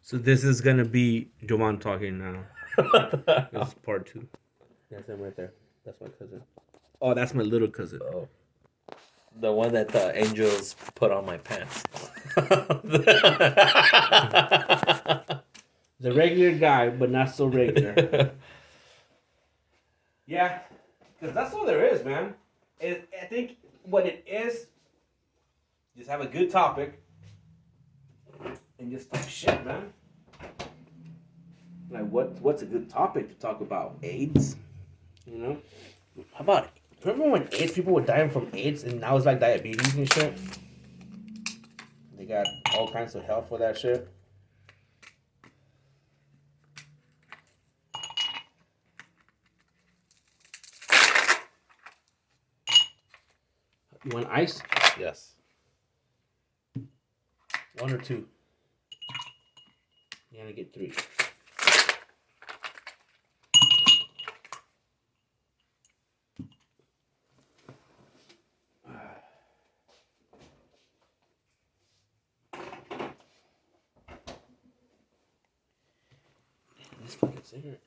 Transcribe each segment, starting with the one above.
So this is gonna be Jovan talking now. This is part 2. That's him right there. That's my cousin. Oh, that's my little cousin. Oh. The one that the angels put on my pants. The regular guy, but not so regular. Yeah, because that's all there is, man. I think what it is, just have a good topic and just talk shit, man. Like, what's a good topic to talk about? AIDS? You know? How about, remember when AIDS, people were dying from AIDS and now it's like diabetes and shit? They got all kinds of help for that shit. You want ice? Yes. 1 or 2? You gotta get 3. This fucking cigarette.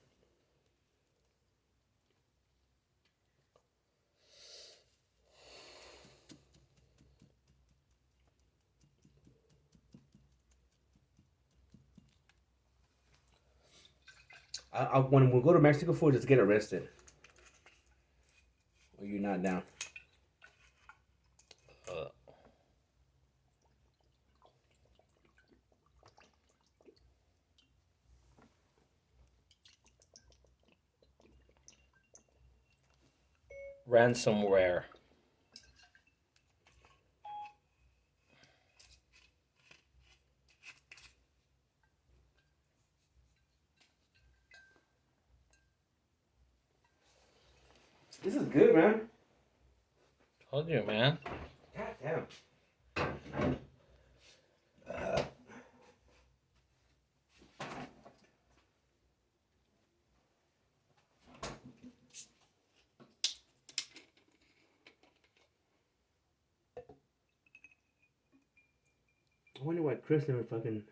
When we go to Mexico for just get arrested. Or you're not down. Ransomware. This is good, man. Told you, man. God damn. I wonder why Chris never fucking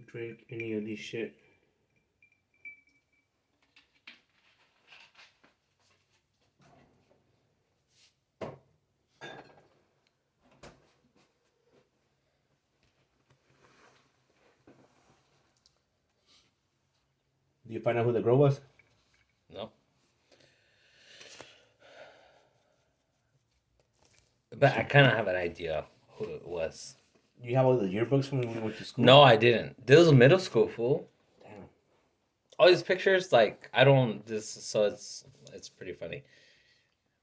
drank any of these shit. Did you find out who the girl was? No. But I kind of have an idea who it was. You have all the yearbooks from when we went to school? No, I didn't. This was middle school, fool. Damn. All these pictures, like, I don't, this, so it's pretty funny.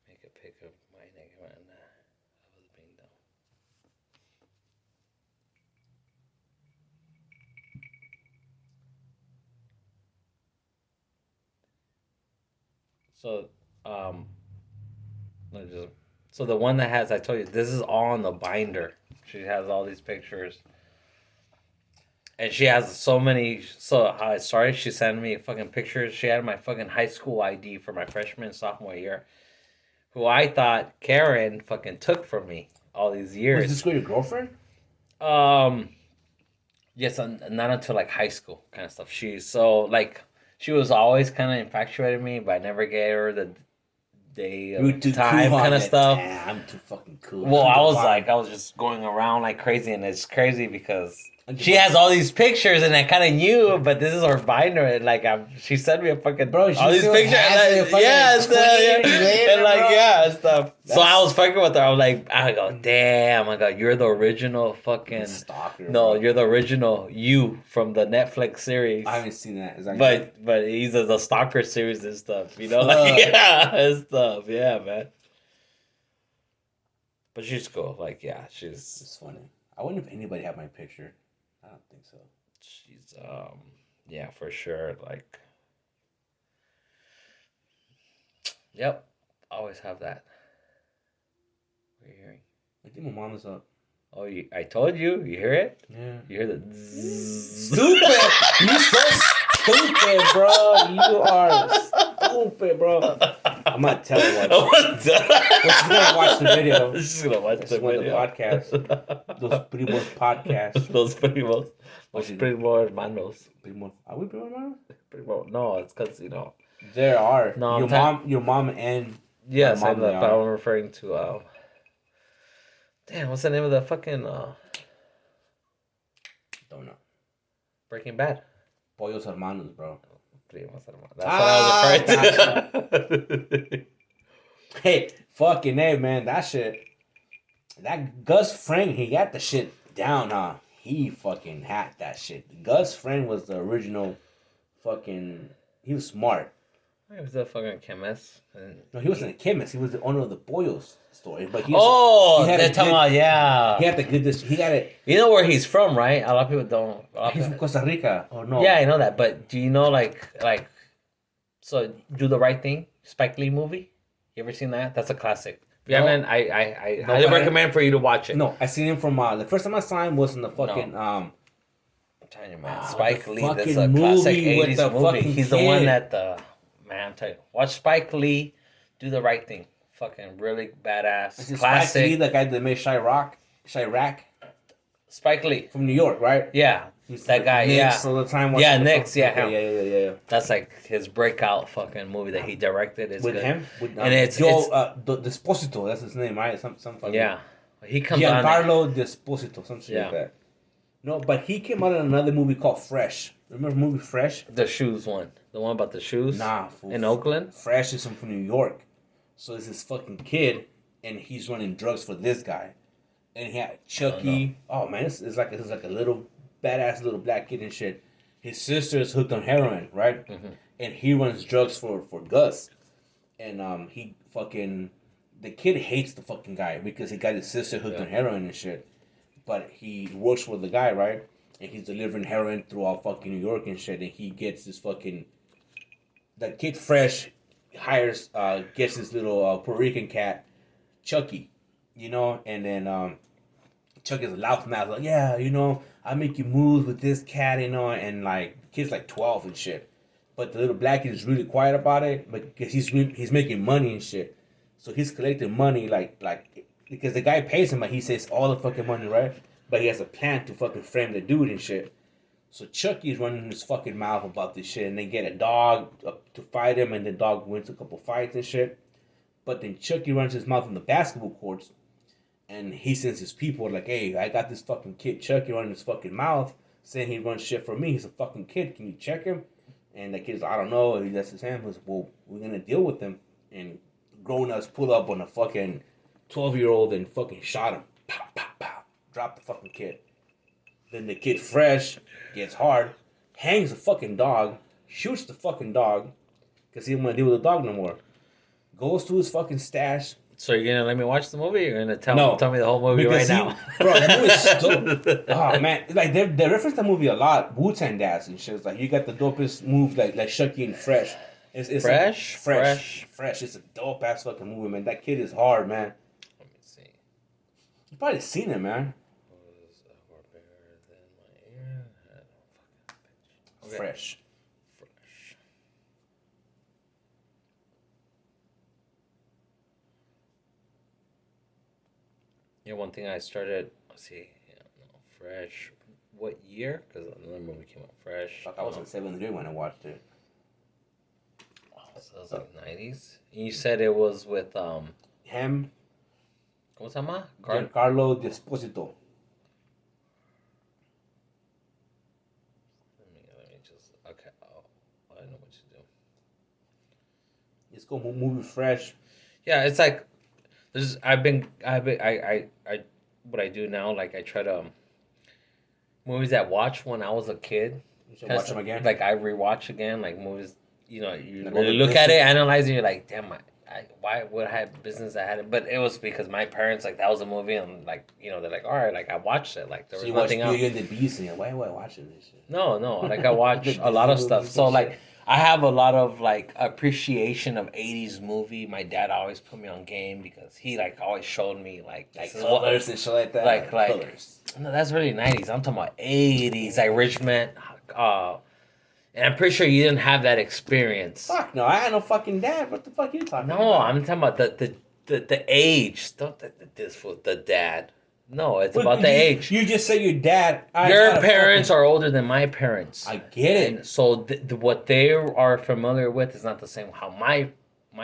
Make a pic of my name and I was being dumb. So, so the one that has, I told you, this is all on the binder. She has all these pictures. And she has so many, so how it started, she sent me fucking pictures. She had my fucking high school ID for my freshman and sophomore year, who I thought Karen fucking took from me all these years. Was this girl your girlfriend? Yes, not until like high school kind of stuff. She was always kind of infatuated with me, but I never gave her the day of time kind of stuff. Damn, I'm too fucking cool. Well, I was just going around like crazy, and it's crazy because she has all these pictures, and I kind of knew, but this is her binder, and like she sent me a fucking bro. All these pictures, and stuff. So I was fucking with her. I was like, I go, damn, I go, you're the original fucking stalker. No, bro. you're the original you from the Netflix series. I haven't seen that. Is that but he's the stalker series and stuff, you know, like and stuff, yeah, man. But she's cool, like It's funny. I wonder if anybody had my picture. I don't think so. She's yeah, for sure. Like, yep, always have that. What are you hearing? I think my mom is up. Oh, I told you. You hear it? Yeah. You hear the zzz. Stupid. You so stupid, bro. You are stupid, bro. I'm gonna tell her what. She's gonna watch the video. She's gonna watch the video. The podcast. Those Primos Podcast. Those Primos. Those Primos hermanos. Are we Primos hermanos? Primo. No, it's because, There are. No, your mom and... Yes, I know, but I'm referring to... damn, what's the name of the fucking... Don't know. Breaking Bad. Pollos hermanos, bro. Primos hermanos. That's what I was referring to. Hey, fucking A, man. That shit... That Gus Fring, he got the shit down, huh? He fucking had that shit. Gus Fring was the original fucking... He was smart. He was a fucking chemist. No, he wasn't a chemist. He was the owner of the Pollos store. But he they're talking about, yeah. He had the good... He got it... You know where he's from, right? A lot of people don't. He's from Costa Rica. Oh, no. Yeah, I know that. But do you know, so Do the Right Thing? Spike Lee movie? You ever seen that? That's a classic. If you haven't, I highly recommend for you to watch it. No, I seen him from... the first time I saw him was in the fucking... I'm telling you, man. Spike Lee, that's a classic movie with 80s the movie. He's kid. the one that... man, I'm telling you. Watch Spike Lee, Do the Right Thing. Fucking really badass. Classic. Spike Lee, the guy that made Chirac? Spike Lee. From New York, right? Yeah. He's that guy, Knicks all the time. Yeah, Knicks, yeah. Yeah. That's like his breakout fucking movie that he directed. It's with good. him? And it's Desposito, that's his name, right? Some fucking... Yeah. He comes Giancarlo Desposito, something like that. No, but he came out in another movie called Fresh. Remember the movie Fresh? The shoes one. The one about the shoes? Nah, fool. In Oakland? Fresh is from New York. So it's this fucking kid, and he's running drugs for this guy. And he had Chucky. Oh, man, it's like a little badass little black kid and shit. His sister is hooked on heroin, right? Mm-hmm. And he runs drugs for Gus. And he fucking... The kid hates the fucking guy because he got his sister hooked on heroin and shit. But he works for the guy, right? And he's delivering heroin throughout fucking New York and shit. And he gets this fucking... That kid Fresh gets this little Puerto Rican cat, Chucky, And then Chucky's a loudmouth, like, yeah, I make you move with this cat, And like, the kid's like 12 and shit. But the little black kid is really quiet about it, but because he's making money and shit. So he's collecting money, like because the guy pays him, but he says all the fucking money, right? But he has a plan to fucking frame the dude and shit. So Chucky's running his fucking mouth about this shit, and they get a dog to fight him, and the dog wins a couple fights and shit. But then Chucky runs his mouth in the basketball courts, and he sends his people like, hey, I got this fucking kid Chucky running his fucking mouth, saying he runs shit for me. He's a fucking kid. Can you check him? And the kid's like, I don't know. And he lets his hand. He goes, well, we're going to deal with him. And grown-ups pull up on a fucking 12-year-old and fucking shot him. Pow, pow, pow. Drop the fucking kid. Then the kid Fresh gets hard, hangs the fucking dog, shoots the fucking dog, because he don't want to deal with the dog no more. Goes to his fucking stash. So you're going to let me watch the movie? Or you're going to tell me the whole movie right now? Bro, the movie's dope. Oh, man. Like, they reference the movie a lot. Wu-Tang Dance and shit. It's like, you got the dopest move like Chucky and Fresh. It's Fresh? Fresh. It's a dope-ass fucking movie, man. That kid is hard, man. Let me see. You probably seen it, man. Okay. Fresh. Yeah, one thing I started, Fresh. What year? Because another movie came out, Fresh. Fuck, I was in 7th grade when I watched it. Oh, so it was like 90s? You said it was with, him. ¿Cómo se llama? Giancarlo Desposito. Okay. Oh, I know what you do. It's called movie Fresh. Yeah, it's like what I do now, like I try to movies that watch when I was a kid. You should watch them again. Like I rewatch again, like movies. You really look at it, analyze it, and you're like, damn, why would I have business I had it? But it was because my parents, like, that was a movie, and like, they're like, all right, like I watched it, like there was nothing else. Beauty and the Beast, and why am I watching this shit? No, like I watch a lot of stuff. So like I have a lot of like appreciation of 80s movie. My dad always put me on game because he like always showed me like colors and shit like that. Like colors. No, that's really 90s. I'm talking about 80s, like Richmond. And I'm pretty sure you didn't have that experience. Fuck no, I had no fucking dad. What the fuck you talking about? No, I'm talking about the age. Don't this was the dad. No, it's about the age. You just said your dad. Your parents are older than my parents. I get it. And so what they are familiar with is not the same how my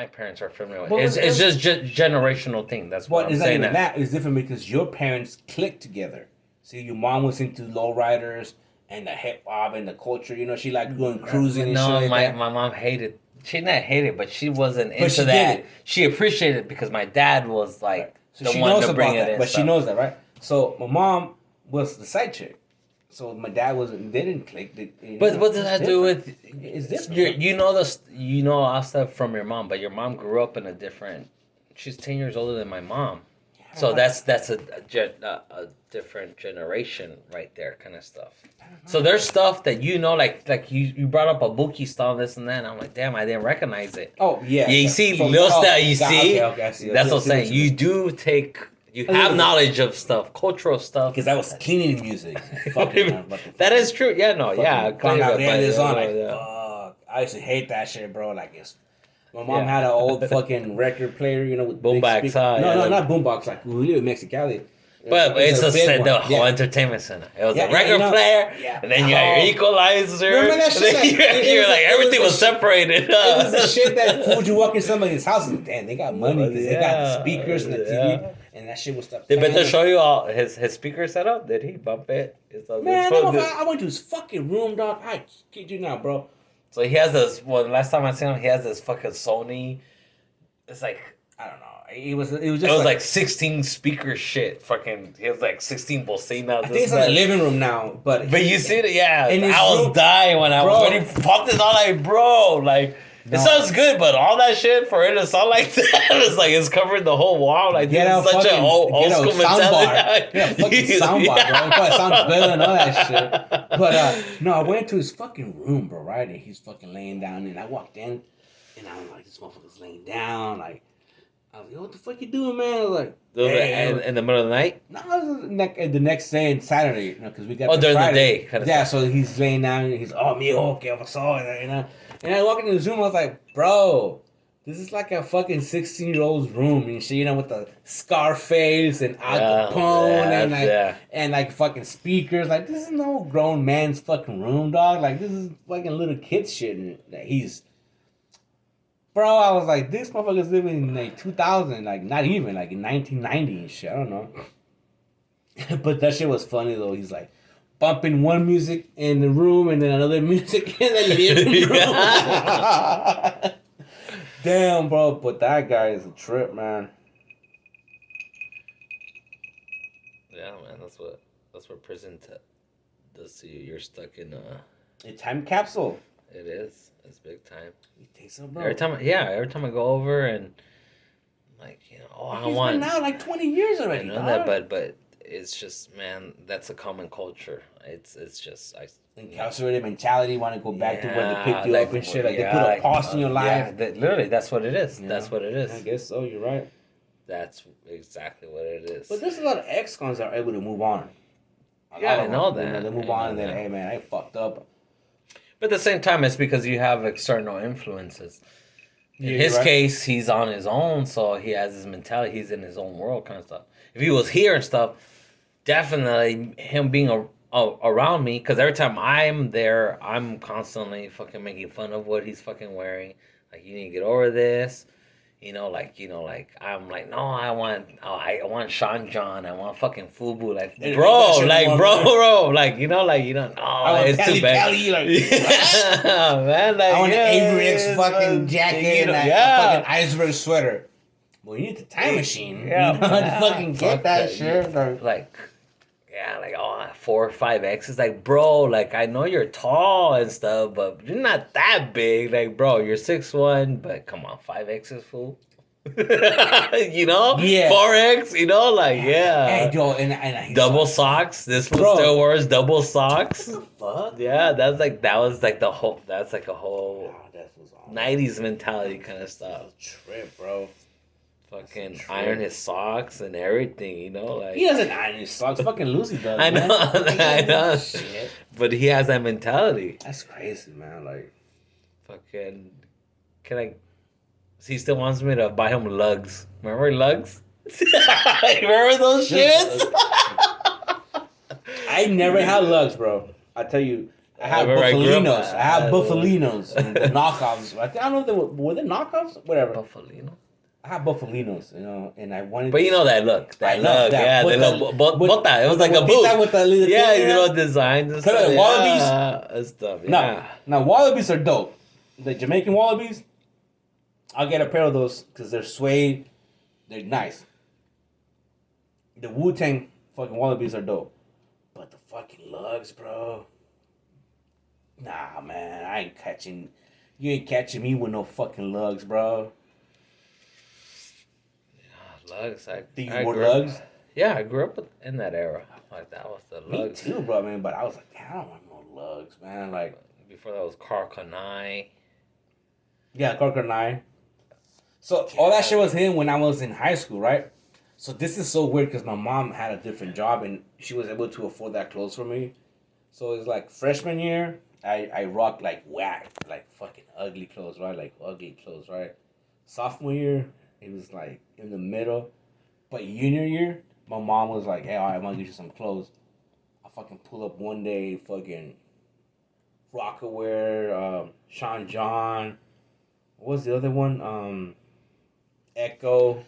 parents are familiar with. It's just generational thing. That's what I'm saying. That is different because your parents clicked together. See, your mom was into lowriders and the hip hop and the culture. You know, she liked going cruising and shit like that. My mom hated. She didn't hate it, but she wasn't into that. She appreciated it because my dad was like. Right. So she knows about that, but she knows that, right? So my mom was the side chick. So my dad wasn't. They didn't click. But what does that do with? It's different. You know all stuff from your mom, but your mom grew up in a different. She's 10 years older than my mom, so that's a different generation right there, kind of stuff. So there's stuff that like you brought up a Buki style, this and that, and I'm like, damn, I didn't recognize it. Oh yeah. You see little stuff. You see. Okay, I see. That's what I'm saying. You do take. You have knowledge of stuff, cultural stuff. Because I was cleaning music. That is true. Yeah, no, yeah. Fuck. I used to hate that shit, bro. Like, my mom had an old fucking record player, you know, with boombox. No, not boombox. Like, we live in Mexicali. But it's the whole entertainment center. It was a record player, and then you had your equalizer. Remember that shit? You're like, everything was separated. It was the shit that food you walk in somebody's house and damn, they got money because they got the speakers and the TV. And that shit was stuff. Did Beto show you all his speaker setup? Did he bump it? Man, I went to his fucking room, dog. I kid you not, bro. So he has this. Well, last time I seen him, he has this fucking Sony. It's like I don't know. It was like 16 speaker shit. Fucking, he has like 16 bocinas. I think it's in the living room now, but you see it, yeah. I was dying when he popped it on, like, bro, like. No. It sounds good, but all that shit for it to sound like that, it's like it's covering the whole wall. Like this is such an old school mentality. Yeah, fucking soundbar, bro. It sounds better than all that shit. But no, I went to his fucking room, bro. Right, and he's fucking laying down, and I walked in, and I'm like, this motherfucker's laying down. Like, I was like, what the fuck you doing, man? I was like, in the middle of the night? No, the next day and Saturday, you know, because we got during Friday. The day. Yeah, so he's laying down, and he's mijo, que pasó, you know. And I walk into his room, I was like, bro, this is like a fucking 16-year-old's room and shit, you know, with the Scarface and Al Capone and like fucking speakers. Like, this is no grown man's fucking room, dog. Like, this is fucking little kid shit that he's... Bro, I was like, this motherfucker's living in like 2000, like not even, like in 1990 and shit. I don't know. But that shit was funny, though. He's like, bumping one music in the room and then another music in the living room. Damn, bro. But that guy is a trip, man. Yeah, man. That's what prison does to you. You're stuck in a time capsule. It is. It's big time. You think so, bro? Every time I go over and like, you know, I want. He's been out like 20 years already. I know that, but. It's just, man, that's a common culture. It's just incarcerated mentality. Want to go back to where they picked you up and shit. Like they put a pause in your life. Yeah, literally, that's what it is. Yeah. That's what it is. I guess so. You're right. That's exactly what it is. But there's a lot of ex-cons that are able to move on. I know that. You know, they move on and then, hey man, I fucked up. But at the same time, it's because you have external influences. In his case, he's on his own, so he has his mentality. He's in his own world, kind of stuff. If he was here and stuff. Definitely him being around me, because every time I'm there, I'm constantly fucking making fun of what he's fucking wearing. Like, you need to get over this. I'm like, no, I want Sean John. I want fucking Fubu. Like, bro, no, it's too bad. Yeah, man, like, I want an Avery X fucking jacket and a fucking iceberg sweater. Well, you need the time machine. Yeah, you know, to fucking get that shit. Like, 4 or 5 X's. Like, bro, like, I know you're tall and stuff, but you're not that big. Like, bro, you're 6'1", but come on, 5 X's, fool. You know? Yeah. 4X, you know? Like, yeah. Hey, yo, and double socks. This one still wears double socks. What the fuck? Yeah, that's like a whole 90s mentality kind of stuff. Trip, bro. fucking iron his socks and everything, you know, like he doesn't iron his socks. Fucking Lucy does. I man. know, I know. Shit. But he has that mentality. That's crazy, man. Like, Fucking, can I? He still wants me to buy him lugs. Remember lugs? Remember those shits? I never had lugs, bro. I tell you, I had Buffalinos. I had Buffalinos and the knockoffs. I don't know if they were they knockoffs. Whatever. Buffalino. I had Buffalinos, you know, and I wanted. But you know that look, yeah, the little bota. It was like a boot. With the little little designs and stuff. Wallabies and stuff. Yeah. Now wallabies are dope. The Jamaican wallabies, I'll get a pair of those because they're suede. They're nice. The Wu-Tang fucking wallabies are dope. But the fucking lugs, bro. Nah, man, you ain't catching me with no fucking lugs, bro. Lugs. Think you wore lugs? Yeah, I grew up in that era. Like that was the lugs. Me too, bro. Man, but I was like, I don't want no lugs, man. Like before that was Carl Kanai. Yeah, Carl Kanai. So all that shit was him when I was in high school, right? So this is so weird because my mom had a different job and she was able to afford that clothes for me. So it's like freshman year, I rocked like whack, like fucking ugly clothes, right? Like ugly clothes, right? Sophomore year, it was like in the middle. But junior year, my mom was like, hey, all right, I'm gonna get you some clothes. I fucking pull up one day, fucking Rockaware, Sean John. What was the other one? Echo.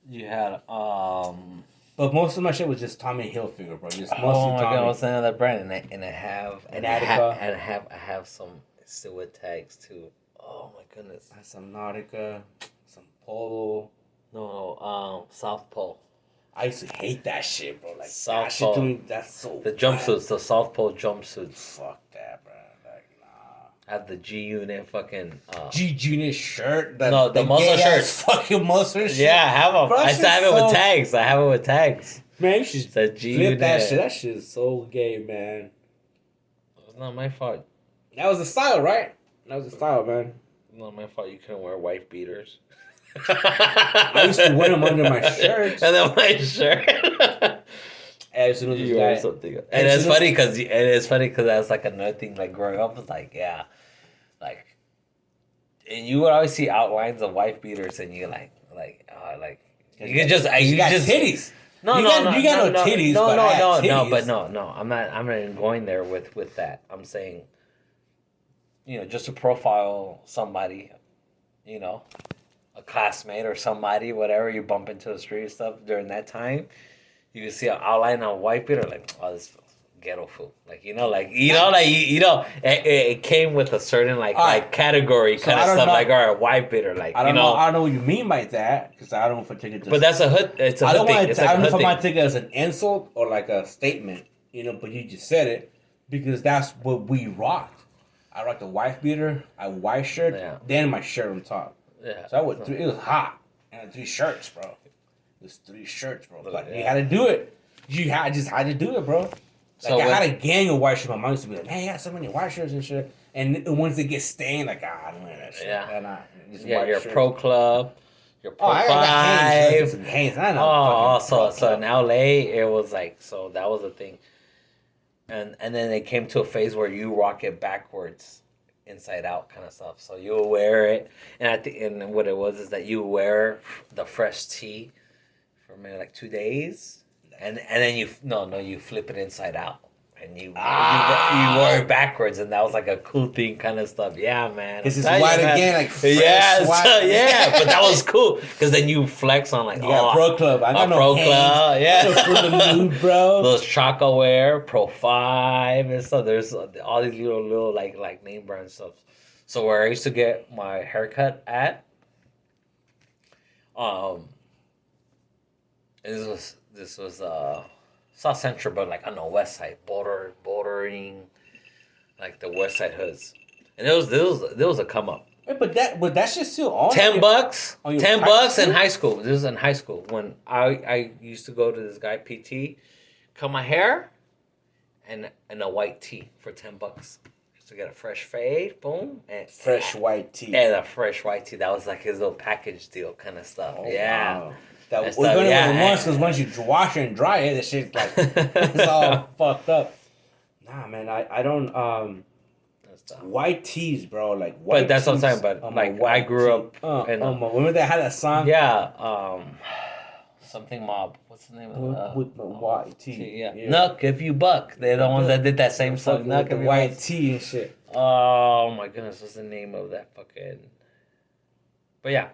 You had But most of my shit was just Tommy Hilfiger, bro. Just mostly oh my Tommy. god, what's the name of that brand? And I have some silhouette tags too. Oh my goodness. I had some Nautica, some Polo. No, South Pole. I used to hate that shit, bro. Like South that shit Pole. to me, that's so The jumpsuits, the South Pole jumpsuits. Fuck that, bro. Like nah. I have the G Unit fucking G Unit shirt. The muscle shirt. Fucking muscle shirt. Yeah, I have them. Bro, I still have it with tags. I have it with tags. Man, you should flip that shit. That shit is so gay, man. It's not my fault. That was the style, right? That was the style, man. It's not my fault you couldn't wear wife beaters. I used to wear them under my shirts. And then my shirt. As soon as you wear something. And it's funny because that's like another thing. Like growing up, was like and you would always see outlines of wife beaters, and you you can just you got titties. No, you got no titties. No. I'm not even going there with that. I'm saying, just to profile somebody, a classmate or somebody, whatever you bump into the street and stuff during that time, you can see an outline on a white beater, like, oh, this ghetto food. It came with a certain category kind of stuff, like, all right, white beater, like, I don't know what you mean by that, because I don't know if I take it. But that's a hood. It's a hood thing. I don't know if I might take it as an insult or like a statement, but you just said it because that's what we rocked. I rocked a wife beater, a white shirt, then my shirt on top. Yeah. So it was hot. And 3 shirts, bro. It was 3 shirts, bro. But you had to do it. You had to do it, bro. Like, so I had a gang of white shirts. My mom used to be like, man, you got so many white shirts and shit. And the ones that get stained, like, I don't wear that shit. Yeah. Your shirts. Pro Club. Your Pro 5. I got Hanes. I know. So in LA, it was like, so that was the thing. And then it came to a phase where you rock it backwards. Inside out kind of stuff. So you wear it, and what it was is that you wear the fresh tee for maybe like 2 days, and then you flip it inside out, and you wore it backwards, and that was like a cool thing kind of stuff. Yeah, man. This is white again, like fresh white. Yeah, but that was cool because then you flex on like Pro Club. I got no Pro Club. Yeah, for the mood, bro. Those Chocoware, Pro 5 and stuff. There's all these little like name brand stuff. So where I used to get my haircut at, this was South Central, but like on the west side, bordering like the west side hoods, and there was a come up. Wait, but that shit's still on. $10, $10 in high school. This was in high school when I used to go to this guy PT, cut my hair, and a white tee for $10. to get a fresh fade, boom, and Fresh white tea. and a fresh white tea. That was like his little package deal kind of stuff. Oh, Yeah. wow. That And we're stuff, gonna yeah, with the once and- because once you wash it and dry it, the shit's like it's all fucked up. Nah, man, I don't That's tough. white teas, bro. Like white. But that's what I'm teas saying. But on my like white I grew tea. up in a, remember they had that song? yeah, something mob. What's the name of With the white tea. Yeah. Nuck if you buck. They're the ones that did that same song. Fucking Nuck with the if you white buck. tea and shit. Oh my goodness, what's the name of that fucking? But yeah,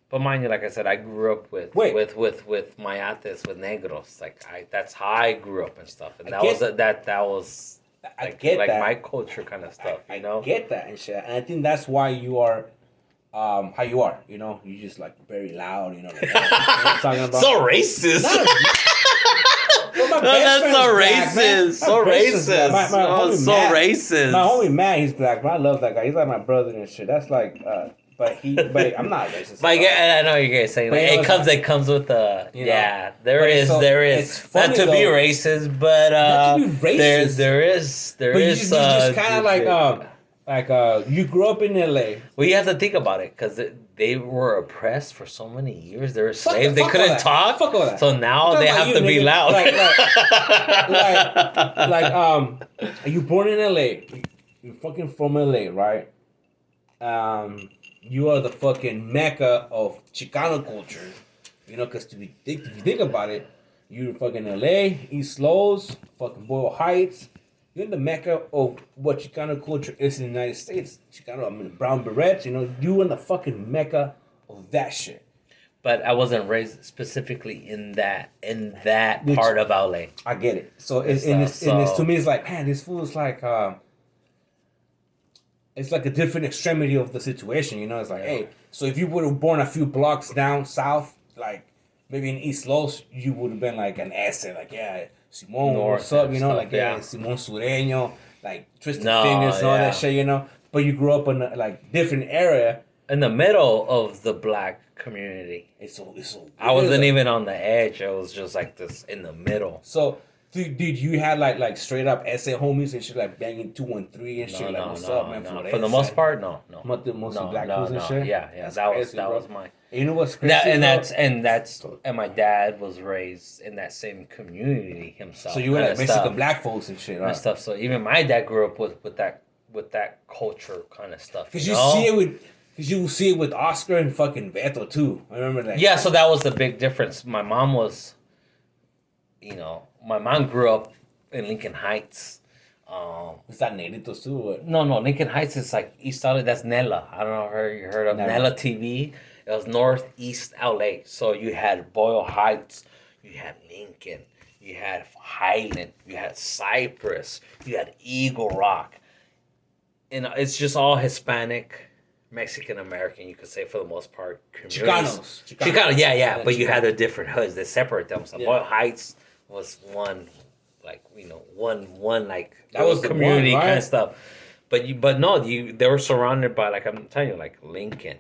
but mind you, like I said, I grew up with mayates, with negros. Like that's how I grew up and stuff, and that was I like, get like that. my culture kind of stuff. I You know, get that and shit, and I think that's why you are, how you are. You know, you just like very loud. You know, like, you know what I'm talking about. so racist. Well, my No, best that's friend's so black, man. racist. So My best friend's racist. black. My Oh, homie so Matt- racist. My homie Matt, he's black, but I love that guy. He's like my brother and shit. That's like, but I'm not racist. But I know what you're guys saying. But Like, you know, it comes with the you know, yeah. but There is so- there it's is funny not to be though. racist, but Not to be racist. there is But you just kind of like you grew up in LA. well, you have to think about it because they were oppressed for so many years. They were Fuck- slaves. They fuck all couldn't that. talk. Fuck all that. So now I'm they talking have about to you, be nigga. loud. Like you born in LA. You're fucking from LA, right? You are the fucking mecca of Chicano culture. You know, because if you think about it, you're fucking LA, East Los, fucking Boyle Heights. You're in the mecca of what Chicano culture is in the United States. Chicano, I mean, brown berets, you know, you in the fucking mecca of that shit. But I wasn't raised specifically in that part of LA. I get it. So it's So- to me, it's like, man, this fool is like, it's like a different extremity of the situation. You know, it's like, hey, so if you would have born a few blocks down south, like maybe in East Los, you would have been like an asset, like Simon, North what's up? and You know, stuff, like yeah. Simon Sureño, like Twisted No, Fingers and all yeah. that shit. You know, but you grew up in a like different area. In the middle of the black community. It's so I wasn't even on the edge. I was just like this in the middle. So, did you have like straight up essay homies and shit, like banging 213 and shit, like what's up, man? no. the For the essay? most part, no. Mostly black fools and shit. Yeah. That's That crazy, bro. was my. You know what's crazy? And my dad was raised in that same community himself. So you were like kinda basically stuff, black folks and shit, and right? stuff. So even my dad grew up with that culture kind of stuff. Because you you know? see it with, because you see it with Oscar and fucking Beto too. I remember that. Yeah, so that was the big difference. My mom was, my mom grew up in Lincoln Heights. Is that Negritos too? Or? No, Lincoln Heights is like East LA. That's Nella. I don't know if you heard of Never. Nella TV. It was Northeast LA. So you had Boyle Heights, you had Lincoln, you had Highland, you had Cypress, you had Eagle Rock. And it's just all Hispanic, Mexican American, you could say for the most part. Chicanos. Chicano, yeah. But you Chicano. had the different hoods that separate them. So Yeah. Boyle Heights was one, like one like That was the community one, right? kind of stuff. But no, they were surrounded by, like I'm telling you, like Lincoln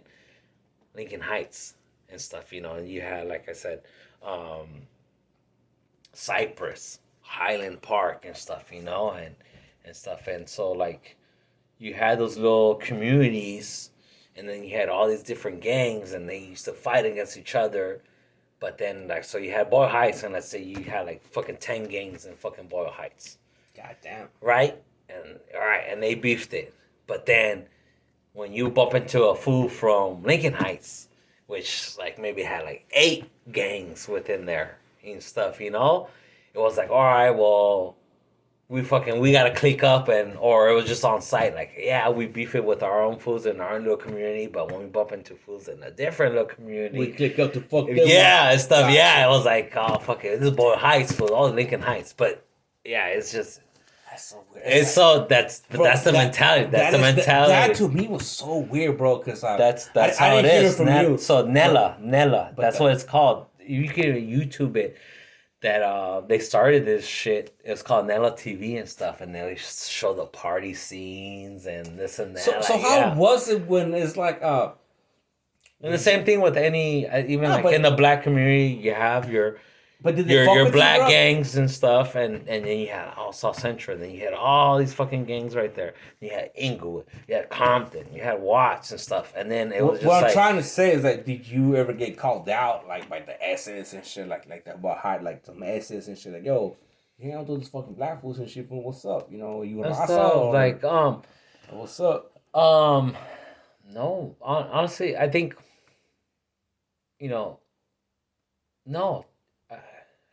Heights and stuff. And you had, like I said, Cypress, Highland Park and stuff. And stuff. And so like you had those little communities. And then you had all these different gangs, and they used to fight against each other. But then, like, so you had Boyle Heights, and let's say you had, like, fucking 10 gangs in fucking Boyle Heights. God damn. Right? And they beefed it. But then, when you bump into a fool from Lincoln Heights, which, like, maybe had, like, 8 gangs within there and stuff, it was like, all right, well, we gotta click up, or it was just on site, like, yeah, we beef it with our own fools in our own little community, but when we bump into fools in a different little community, We click up to fuck them. yeah, and stuff, Gotcha. yeah, it was like, oh, fuck it, this is Boyle Heights, fool, all Lincoln Heights, but, yeah, it's just, That's so weird. that's the Bro, mentality, that's the that mentality. That to me was so weird, bro, because That's I how it didn't hear is. from you. So Nella, but that's what it's called. You can YouTube it. That they started this shit. It's called Nella TV and stuff, and they show the party scenes and this and that. So how was it when it's like And the same thing with any, even No, like but- in the black community, you have your But did they fuck your with black you, bro? gangs and stuff, and then you had all South Central, then you had all these fucking gangs right there. You had Inglewood, you had Compton, you had Watts and stuff, and then it was just what like, I'm trying to say is that did you ever get called out like by the SS and shit like that about hard like some SS and shit like yo, you don't do this fucking black fools and shit. What's up? You know you and Rasa stuff or like what's up? no, honestly, I think, you know, no.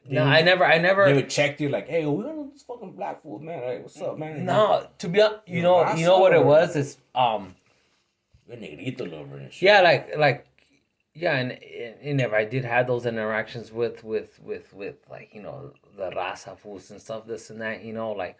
No, I never. They would check you like, hey, we don't know this fucking black fool, man. Hey, what's up, man? No, to be honest, you know what it was is the negrito lover and shit. yeah, yeah, and if I did have those interactions with like, you know, the raza fools and stuff, this and that, you know, like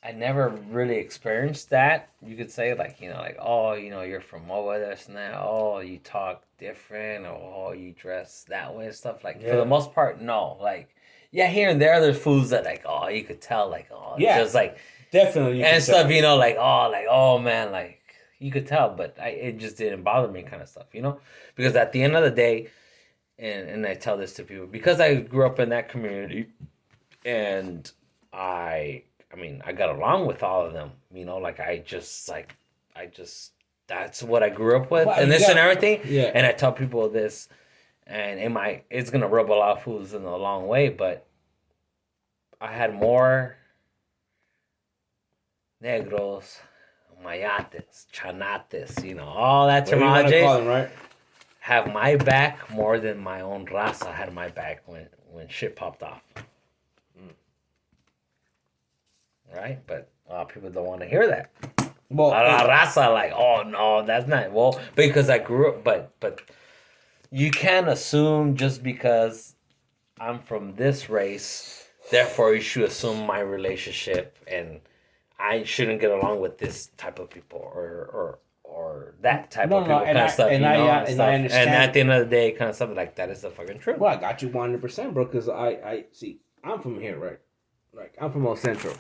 I never really experienced that. You could say like, you know, like, oh, you know, you're from over this and that. Oh, you talk different, or oh, you dress that way and stuff. Like for the most part, no. Like, yeah, here and there's fools that like, oh, you could tell like, oh, yeah, just like definitely and stuff. You know, like oh man, like you could tell, but it just didn't bother me, kind of stuff. You know, because at the end of the day, and I tell this to people because I grew up in that community, and I mean, I got along with all of them, you know, like I just, that's what I grew up with, and this and everything. Yeah. And I tell people this, and it's going to rub a lot of fools in the long way, but I had more negros, mayates, chanates, you know, all that terminology. Call them, right? Have my back more than my own raza had my back when shit popped off. Right, but a lot of people don't want to hear that. Well, La raza, like, oh no, that's not well because I grew up, but you can't assume just because I'm from this race, therefore you should assume my relationship, and I shouldn't get along with this type of people or that type of people, kind of stuff. And I understand. And at the end of the day, kind of stuff like that is the fucking truth. Well, I got you 100%, bro. Because I see, I'm from here, right? Like I'm from El Centro.